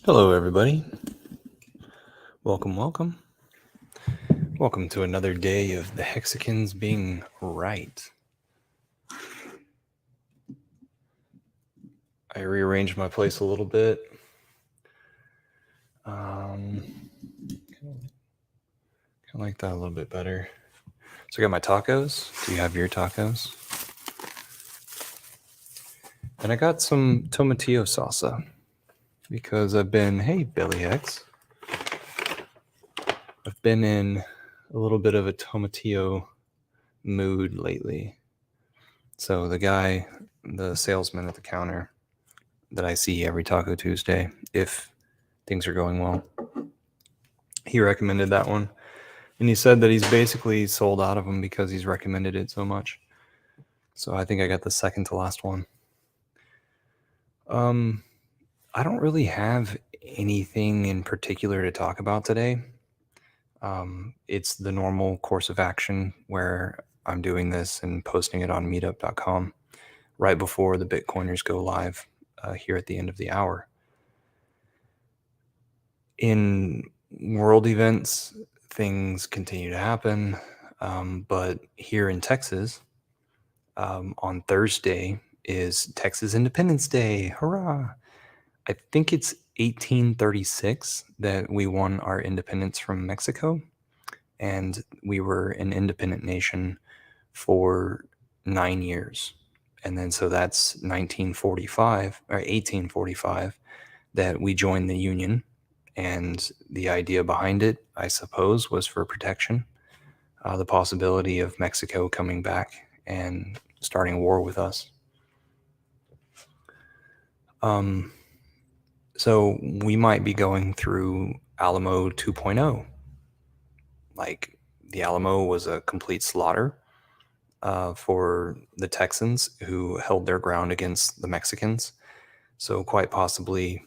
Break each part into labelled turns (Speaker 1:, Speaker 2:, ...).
Speaker 1: Hello, everybody. Welcome. Welcome to another day of the Hexicans being right. I rearranged my place a little bit. Kind of like that a little bit better. So I got my tacos. Do you have your tacos? And I got some tomatillo salsa because hey, Billy X. I've been in a little bit of a tomatillo mood lately. So the salesman at the counter that I see every Taco Tuesday, if things are going well, he recommended that one. And he said that he's basically sold out of them because he's recommended it so much. So I think I got the second to last one. I don't really have anything in particular to talk about today. It's the normal course of action where I'm doing this and posting it on meetup.com right before the Bitcoiners go live here at the end of the hour. In world events, things continue to happen. But here in Texas, on Thursday is Texas Independence Day. Hurrah! I think it's 1836 that we won our independence from Mexico, and we were an independent nation for 9 years. And then so that's 1945 or 1845 that we joined the Union. And the idea behind it, I suppose, was for protection. The possibility of Mexico coming back and starting a war with us. So we might be going through Alamo 2.0. Like, the Alamo was a complete slaughter for the Texans who held their ground against the Mexicans. So quite possibly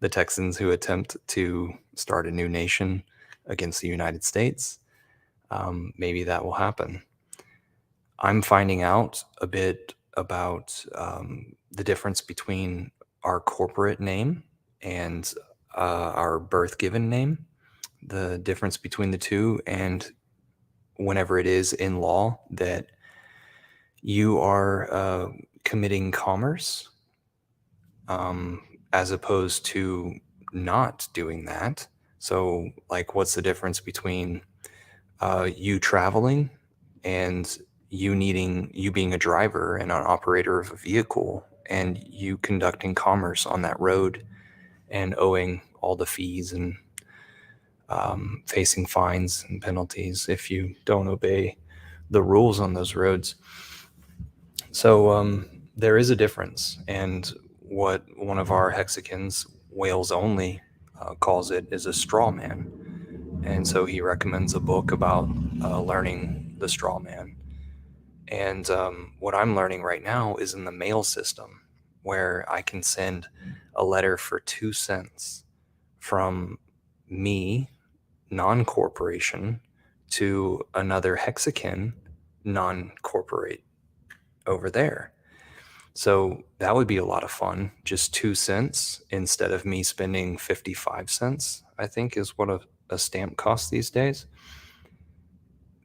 Speaker 1: the Texans who attempt to start a new nation against the United States, maybe that will happen. I'm finding out a bit about the difference between our corporate name and our birth given name, the difference between the two, and whenever it is in law that you are committing commerce as opposed to not doing that. So, like, what's the difference between you traveling and you being a driver and an operator of a vehicle and you conducting commerce on that road and owing all the fees and facing fines and penalties if you don't obey the rules on those roads. So there is a difference, and what one of our Hexicans, Wales Only, calls it is a straw man. And so he recommends a book about learning the straw man. And what I'm learning right now is in the mail system, where I can send a letter for 2 cents from me, non-corporation, to another Hexican, non-corporate, over there. So that would be a lot of fun. Just 2 cents instead of me spending 55 cents, I think is what a stamp costs these days.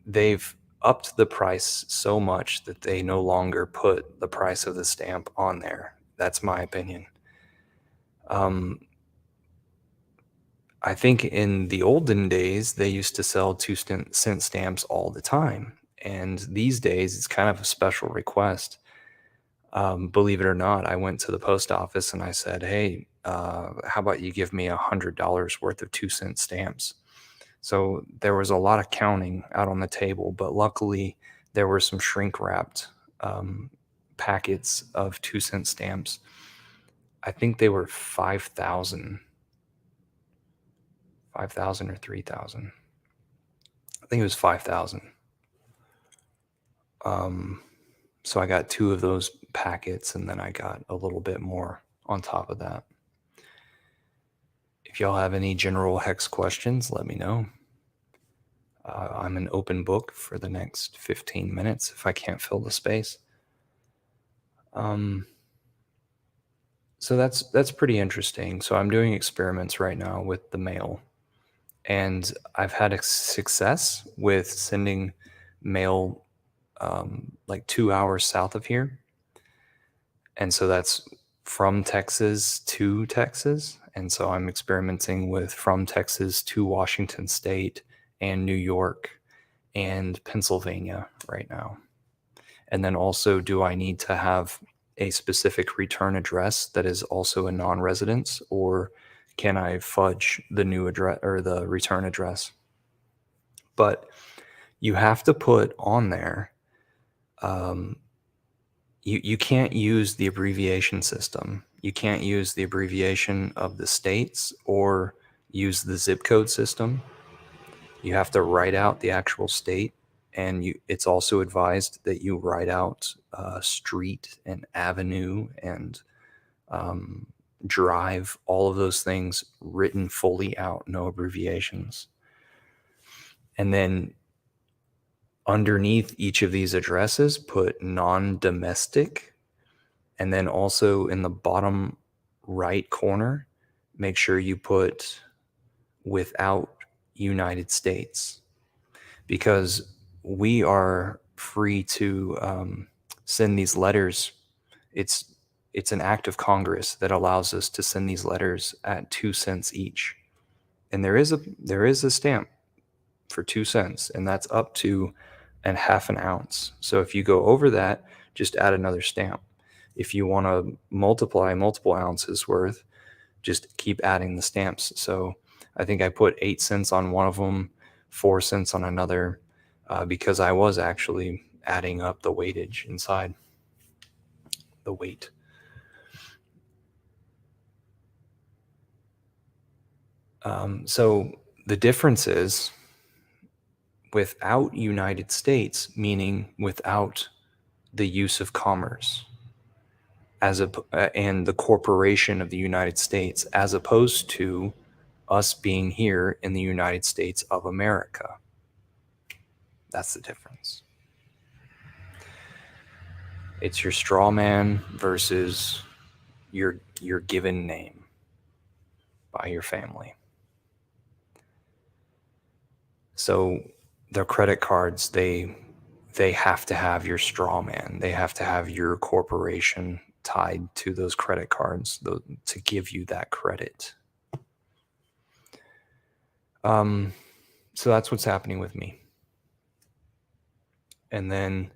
Speaker 1: They've upped the price so much that they no longer put the price of the stamp on there. That's my opinion. I think in the olden days, they used to sell 2-cent stamps all the time. And these days, it's kind of a special request. Believe it or not, I went to the post office and I said, hey, how about you give me $100 worth of 2-cent stamps? So there was a lot of counting out on the table, but luckily there were some shrink wrapped packets of 2-cent stamps. I think they were 5,000 or 3,000. I think it was 5,000. So I got 2 of those packets, and then I got a little bit more on top of that. If y'all have any general hex questions, let me know. I'm an open book for the next 15 minutes if I can't fill the space. So that's pretty interesting. So I'm doing experiments right now with the mail, and I've had a success with sending mail like 2 hours south of here, and so that's from Texas to Texas. And so I'm experimenting with from Texas to Washington State and New York and Pennsylvania right now. And then also, do I need to have a specific return address that is also a non-residence, or can I fudge the new address or the return address? But you have to put on there, um, you can't use the abbreviation system. You can't use the abbreviation of the states or use the zip code system. You have to write out the actual state, and it's also advised that you write out street and avenue and um, drive, all of those things written fully out, no abbreviations. And then underneath each of these addresses, put non-domestic, and then also in the bottom right corner, make sure you put without United States, because we are free to send these letters. It's it's an act of Congress that allows us to send these letters at 2 cents each, and there is a stamp for 2 cents, and that's up to and half an ounce. So if you go over that, just add another stamp. If you want to multiply multiple ounces worth, just keep adding the stamps. So I think I put 8 cents on one of them, 4 cents on another, because I was actually adding up the weightage inside the weight. So the difference is without United States, meaning without the use of commerce and the corporation of the United States, as opposed to us being here in the United States of America. That's the difference. It's your straw man versus your given name by your family. So the credit cards, they have to have your straw man. They have to have your corporation tied to those credit cards to give you that credit. So that's what's happening with me. And then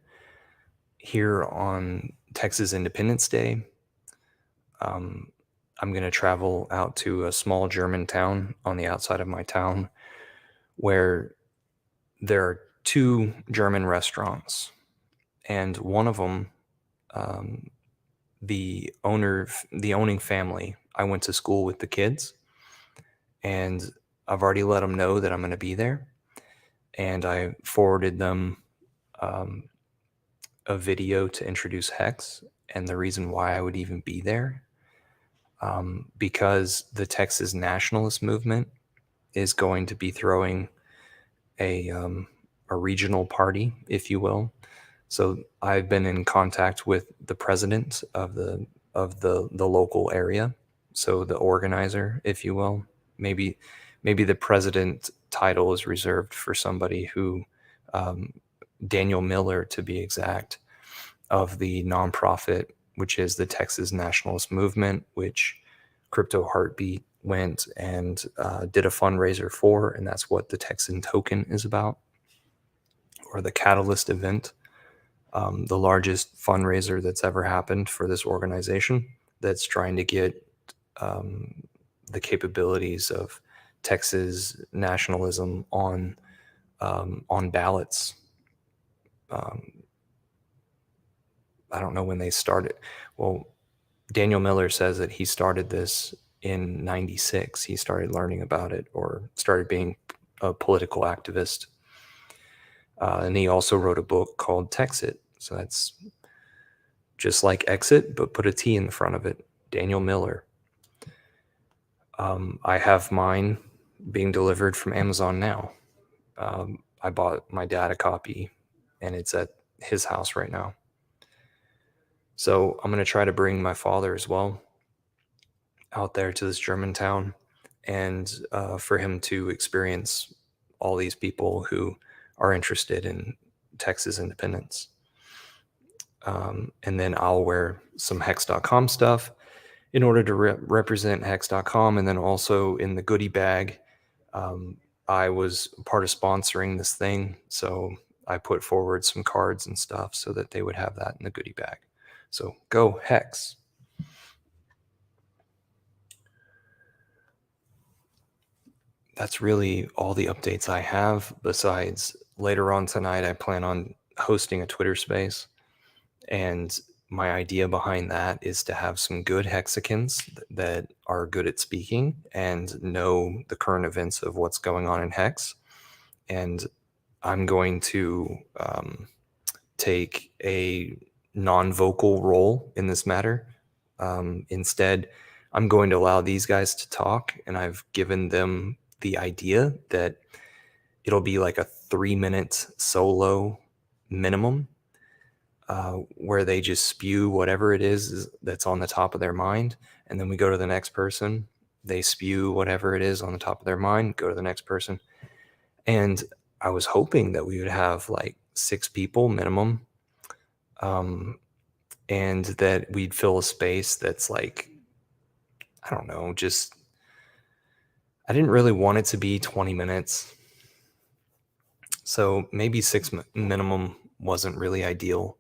Speaker 1: here on Texas Independence Day, I'm going to travel out to a small German town on the outside of my town where there are two German restaurants. And one of them, the owning family, I went to school with the kids, and I've already let them know that I'm going to be there. And I forwarded them a video to introduce Hex and the reason why I would even be there. Because the Texas nationalist movement is going to be throwing a regional party, if you will. So I've been in contact with the president of the local area, so the organizer, if you will. Maybe the president title is reserved for somebody who, Daniel Miller to be exact, of the nonprofit, which is the Texas Nationalist Movement, which Crypto Heartbeat went and did a fundraiser for, and that's what the Texan token is about, or the Catalyst event, the largest fundraiser that's ever happened for this organization that's trying to get the capabilities of Texas nationalism on ballots. I don't know when they started. Well, Daniel Miller says that he started this in '96. He started learning about it, or started being a political activist. And he also wrote a book called Texit. So that's just like exit, but put a T in the front of it. Daniel Miller. I have mine being delivered from Amazon now. I bought my dad a copy, and it's at his house right now. So I'm going to try to bring my father as well. out there to this German town, and for him to experience all these people who are interested in Texas independence. And then I'll wear some Hex.com stuff in order to represent Hex.com. And then also in the goodie bag, um, I was part of sponsoring this thing. So I put forward some cards and stuff so that they would have that in the goodie bag. So go Hex. That's really all the updates I have. Besides, later on tonight, I plan on hosting a Twitter space. And my idea behind that is to have some good Hexicans that are good at speaking and know the current events of what's going on in Hex. And I'm going to take a non-vocal role in this matter. Instead, I'm going to allow these guys to talk, and I've given them the idea that it'll be like a 3-minute solo minimum, where they just spew whatever it is that's on the top of their mind, and then we go to the next person. They spew whatever it is on the top of their mind, go to the next person. And I was hoping that we would have like 6 people minimum, and that we'd fill a space that's like, I don't know, just, I didn't really want it to be 20 minutes. So maybe 6 minimum wasn't really ideal.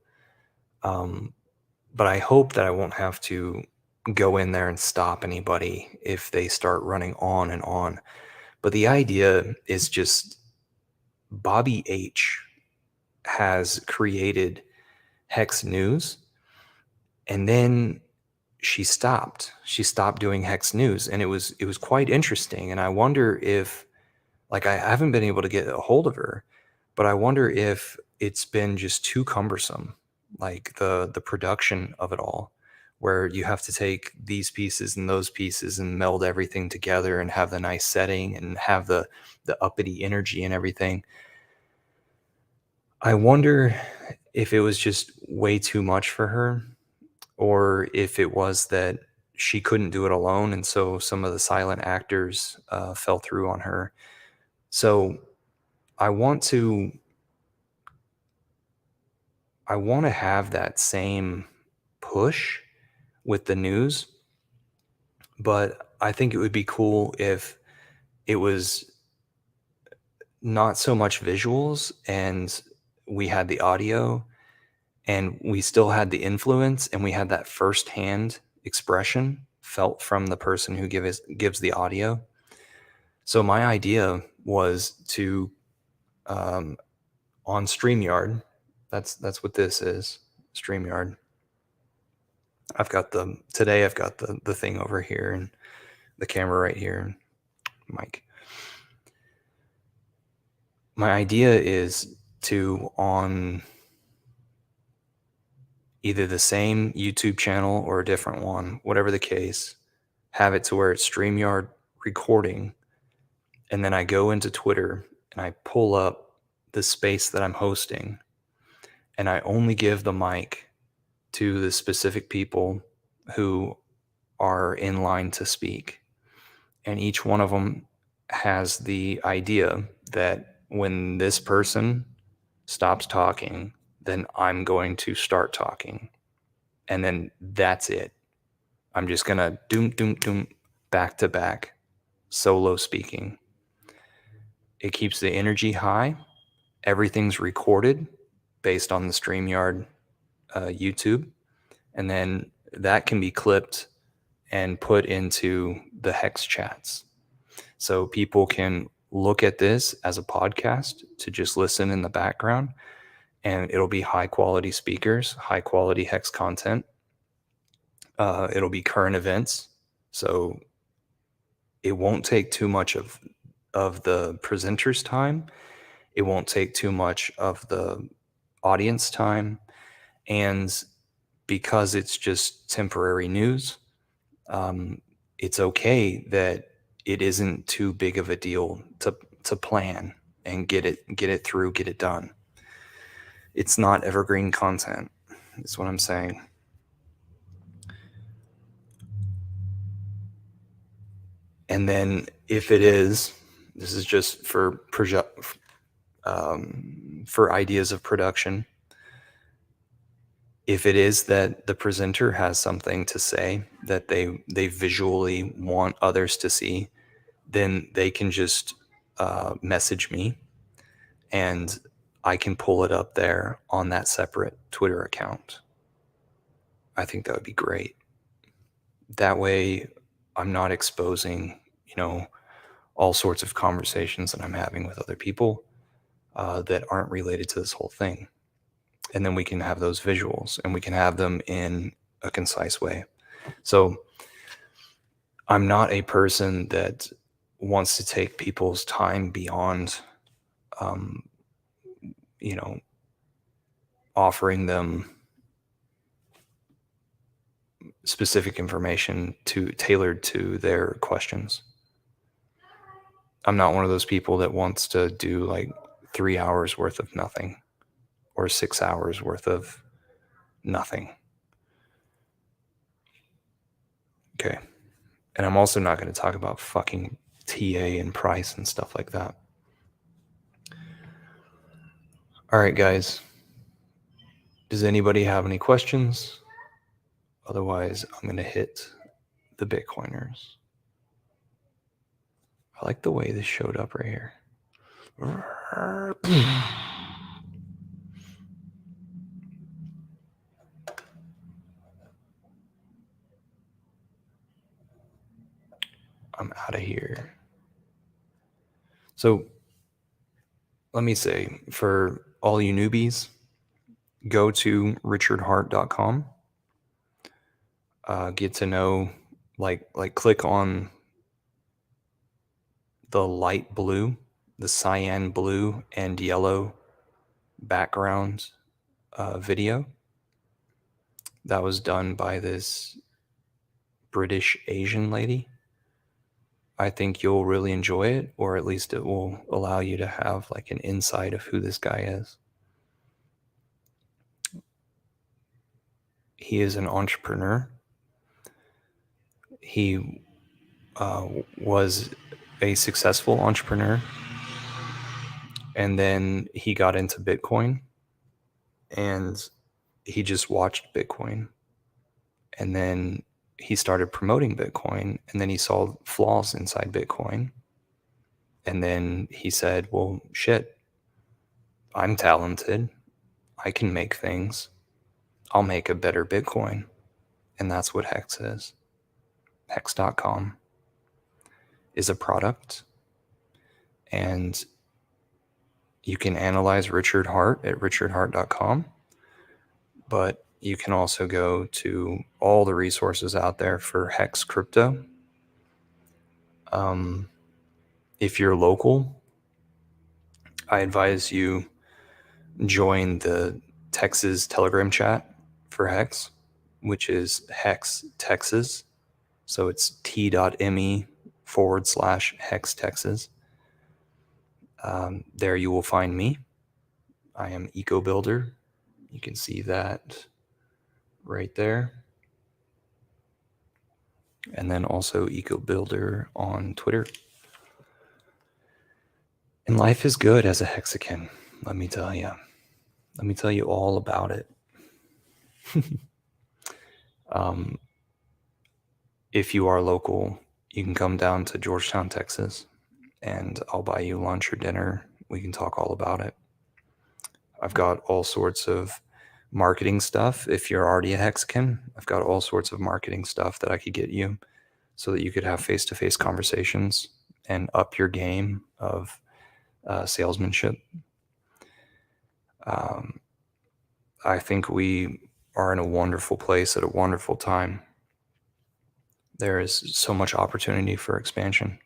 Speaker 1: But I hope that I won't have to go in there and stop anybody if they start running on and on. But the idea is just Bobby H has created Hex News, and then she stopped. She stopped doing Hex News, and it was quite interesting. And I wonder if, like, I haven't been able to get a hold of her, but I wonder if it's been just too cumbersome, like the production of it all, where you have to take these pieces and those pieces and meld everything together and have the nice setting and have the uppity energy and everything. I wonder if it was just way too much for her, or if it was that she couldn't do it alone, and so some of the silent actors fell through on her. So I want to have that same push with the news, but I think it would be cool if it was not so much visuals and we had the audio, and we still had the influence, and we had that firsthand expression felt from the person who gives the audio. So my idea was to, on StreamYard, that's what this is, StreamYard. I've got the thing over here and the camera right here, mic. My idea is to, on either the same YouTube channel or a different one, whatever the case, have it to where it's StreamYard recording, and then I go into Twitter and I pull up the space that I'm hosting, and I only give the mic to the specific people who are in line to speak. And each one of them has the idea that when this person stops talking, then I'm going to start talking. And then that's it. I'm just going to doom, doom, doom, back to back, solo speaking. It keeps the energy high. Everything's recorded based on the StreamYard YouTube. And then that can be clipped and put into the Hex chats. So people can look at this as a podcast to just listen in the background, and it'll be high quality speakers, high quality Hex content. It'll be current events. So it won't take too much of the presenter's time. It won't take too much of the audience time. And because it's just temporary news, it's okay that it isn't too big of a deal to plan and get it through, get it done. It's not evergreen content, is what I'm saying. And then if it is, this is just for ideas of production. If it is that the presenter has something to say that they visually want others to see, then they can just message me, and I can pull it up there on that separate Twitter account. I think that would be great. That way, I'm not exposing, all sorts of conversations that I'm having with other people that aren't related to this whole thing. And then we can have those visuals, and we can have them in a concise way. So I'm not a person that wants to take people's time beyond, um, offering them specific information tailored to their questions. I'm not one of those people that wants to do like 3 hours worth of nothing or 6 hours worth of nothing. Okay. And I'm also not going to talk about fucking TA and price and stuff like that. All right, guys. Does anybody have any questions? Otherwise, I'm going to hit the Bitcoiners. I like the way this showed up right here. I'm out of here. So let me say, for all you newbies, go to richardhart.com. Get to know, like click on the light blue, the cyan blue and yellow background video that was done by this British Asian lady. I think you'll really enjoy it, or at least it will allow you to have like an insight of who this guy is. He is an entrepreneur. He was a successful entrepreneur, and then he got into Bitcoin, and he just watched Bitcoin, and then he started promoting Bitcoin, and then he saw flaws inside Bitcoin, and then he said, well, shit, I'm talented. I can make things. I'll make a better Bitcoin. And that's what Hex is. Hex.com is a product, and you can analyze Richard Hart at richardhart.com, but you can also go to all the resources out there for Hex crypto. If you're local, I advise you join the Texas Telegram chat for Hex, which is Hex Texas. So it's t.me/Hex Texas. There you will find me. I am Eco Builder. You can see that right there. And then also Eco Builder on Twitter. And life is good as a Hexican, let me tell you. Let me tell you all about it. If you are local, you can come down to Georgetown, Texas, and I'll buy you lunch or dinner. We can talk all about it. I've got all sorts of marketing stuff. If you're already a Hexican, I've got all sorts of marketing stuff that I could get you so that you could have face-to-face conversations and up your game of salesmanship. I think we are in a wonderful place at a wonderful time. There is so much opportunity for expansion.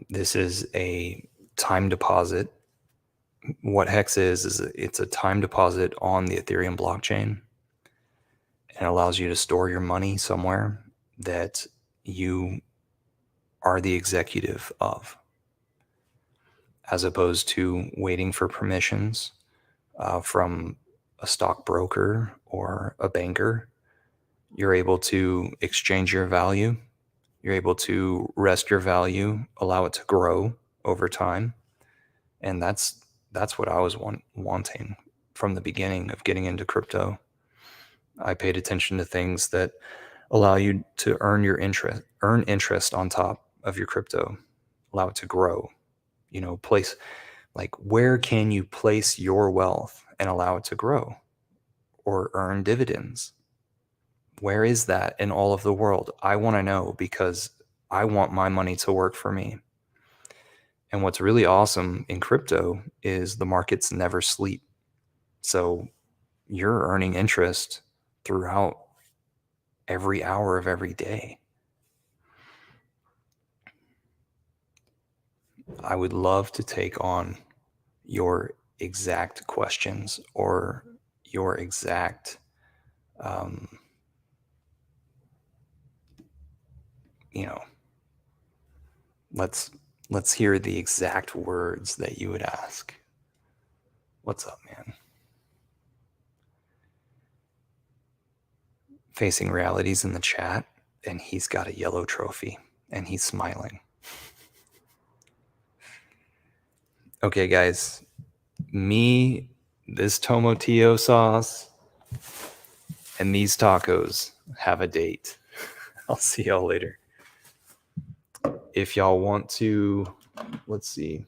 Speaker 1: This is a time deposit. What Hex is it's a time deposit on the Ethereum blockchain, and allows you to store your money somewhere that you are the executive of, as opposed to waiting for permissions from a stockbroker or a banker. You're able to exchange your value You're able to rest your value, allow it to grow over time. And that's what I was wanting from the beginning of getting into crypto. I paid attention to things that allow you to earn interest on top of your crypto, allow it to grow. Place, like, where can you place your wealth and allow it to grow or earn dividends? Where is that in all of the world? I want to know, because I want my money to work for me. And what's really awesome in crypto is the markets never sleep. So you're earning interest throughout every hour of every day. I would love to take on your exact questions or your exact, um, you know, let's hear the exact words that you would ask. What's up, man? Facing Reality's in the chat, and he's got a yellow trophy, and he's smiling. Okay, guys, this tomatillo sauce, and these tacos have a date. I'll see y'all later. If y'all want to, let's see.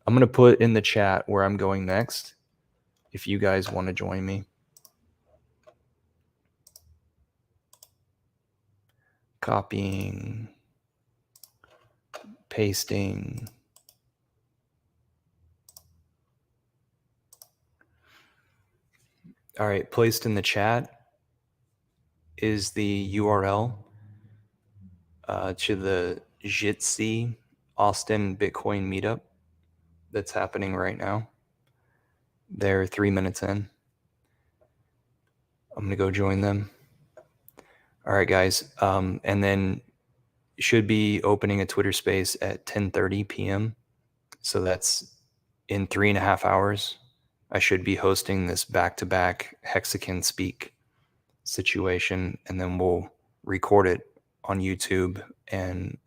Speaker 1: I'm going to put in the chat where I'm going next, if you guys want to join me. Copying, pasting. All right, placed in the chat is the URL to the Jitsi Austin Bitcoin meetup that's happening right now. They're 3 minutes in. I'm going to go join them. All right, guys. And then should be opening a Twitter space at 10:30 p.m. So that's in 3.5 hours. I should be hosting this back-to-back Hexican Speak situation, and then we'll record it on YouTube and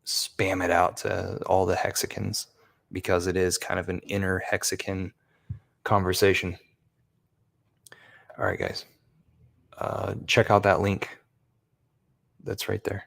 Speaker 1: spam it out to all the Hexicans, because it is kind of an inner Hexican conversation. All right, guys. Check out that link that's right there.